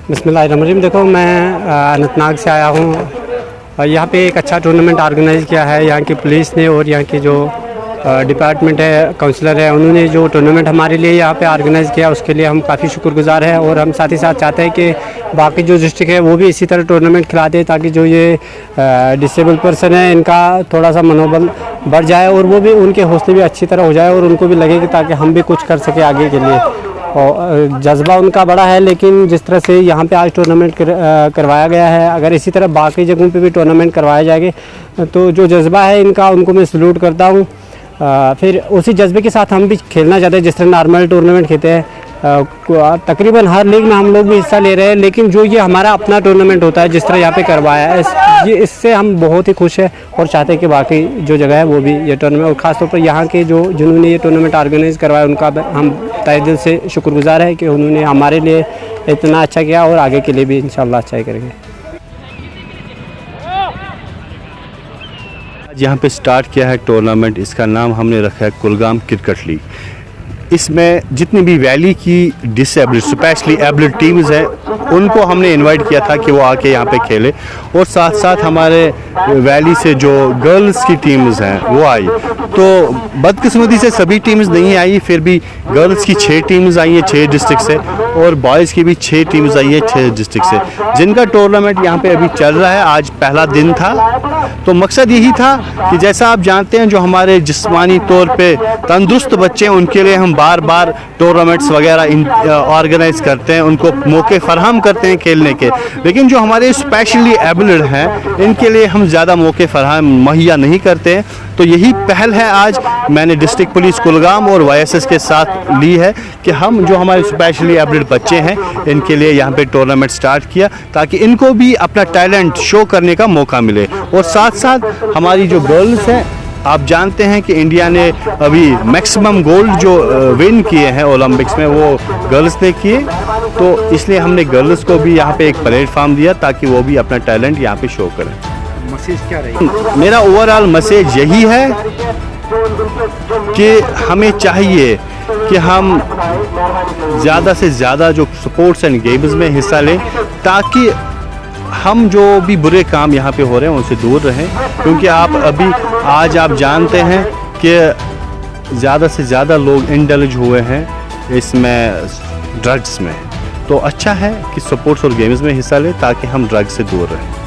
बिस्मिल्लाहिर्रहमानिर्रहीम। देखो, मैं अनंतनाग से आया हूँ और यहाँ पे एक अच्छा टूर्नामेंट ऑर्गेनाइज़ किया है यहाँ की पुलिस ने और यहाँ की जो डिपार्टमेंट है, काउंसलर है, उन्होंने जो टूर्नामेंट हमारे लिए यहाँ पे ऑर्गेनाइज़ किया उसके लिए हम काफ़ी शुक्रगुजार हैं। और हम साथ ही साथ चाहते हैं कि बाकी जो डिस्ट्रिक्ट है वो भी इसी तरह टूर्नामेंट खिलाते हैं ताकि जो ये डिसेबल पर्सन है इनका थोड़ा सा मनोबल बढ़ जाए और वो भी उनके हौसले भी अच्छी तरह हो जाए और उनको भी लगे कि ताकि हम भी कुछ कर सकें आगे के लिए। और जज्बा उनका बड़ा है, लेकिन जिस तरह से यहाँ पे आज टूर्नामेंट करवाया गया है, अगर इसी तरह बाकी जगहों पे भी टूर्नामेंट करवाए जाएंगे तो जो जज्बा है इनका उनको मैं सल्यूट करता हूँ। फिर उसी जज्बे के साथ हम भी खेलना चाहते हैं जिस तरह नॉर्मल टूर्नामेंट खेलते हैं। तकरीबन हर लीग में हम लोग भी हिस्सा ले रहे हैं, लेकिन जो ये हमारा अपना टूर्नामेंट होता है जिस तरह यहाँ पे करवाया है इससे हम बहुत ही खुश हैं और चाहते हैं कि बाकी जो जगह है वो भी ये टूर्नामेंट, और ख़ासतौर पर यहाँ के जिन्होंने ये टूर्नामेंट ऑर्गेनाइज़ करवाया उनका हम तहे दिल से शुक्रगुजार है कि उन्होंने हमारे लिए इतना अच्छा किया और आगे के लिए भी इंशाल्लाह अच्छा ही करेंगे। यहाँ पे स्टार्ट किया है टूर्नामेंट, इसका नाम हमने रखा है कुलगाम क्रिकेट लीग। इसमें जितनी भी वैली की डिसेबल्ड स्पेशली एबल्ड टीम्स हैं उनको हमने इनवाइट किया था कि वो आके यहाँ पे खेले, और साथ साथ हमारे वैली से जो गर्ल्स की टीम्स हैं वो आई। तो बदकिस्मती से सभी टीम्स नहीं आई, फिर भी गर्ल्स की 6 टीम्स आई हैं 6 डिस्ट्रिक्ट से, और बॉयज़ की भी 6 टीम्स आई हैं 6 डिस्ट्रिक्ट से, जिनका टूर्नामेंट यहाँ पे अभी चल रहा है। आज पहला दिन था, तो मकसद यही था कि जैसा आप जानते हैं जो हमारे जिस्मानी तौर पे तंदुरुस्त बच्चे हैं उनके लिए हम बार बार टूर्नामेंट्स वगैरह ऑर्गेनाइज करते हैं, उनको मौके फराहम करते हैं खेलने के, लेकिन जो हमारे स्पेशली एबल्ड हैं इनके लिए हम ज़्यादा मौके फराहम मुहैया नहीं करते हैं। तो यही पहल है आज मैंने डिस्ट्रिक्ट पुलिस कुलगाम और YSS के साथ ली है कि हम जो हमारे स्पेशली एबल्ड बच्चे हैं इनके लिए यहाँ पे टूर्नामेंट स्टार्ट किया ताकि इनको भी अपना टैलेंट शो करने का मौका मिले। और साथ साथ हमारी जो गर्ल्स हैं, आप जानते हैं कि इंडिया ने अभी मैक्सिमम गोल्ड जो विन किए हैं ओलंपिक्स में वो गर्ल्स ने किए, तो इसलिए हमने गर्ल्स को भी यहाँ पे एक प्लेटफॉर्म दिया ताकि वो भी अपना टैलेंट यहाँ पे शो करें। मैसेज क्या रहेगा? मेरा ओवरऑल मैसेज यही है कि हमें चाहिए कि हम ज़्यादा से ज़्यादा जो स्पोर्ट्स एंड गेम्स में हिस्सा लें ताकि हम जो भी बुरे काम यहाँ पे हो रहे हैं उनसे दूर रहें, क्योंकि आज आप जानते हैं कि ज़्यादा से ज़्यादा लोग इंडल्ज हुए हैं इसमें ड्रग्स में। तो अच्छा है कि स्पोर्ट्स और गेम्स में हिस्सा लें ताकि हम ड्रग्स से दूर रहें।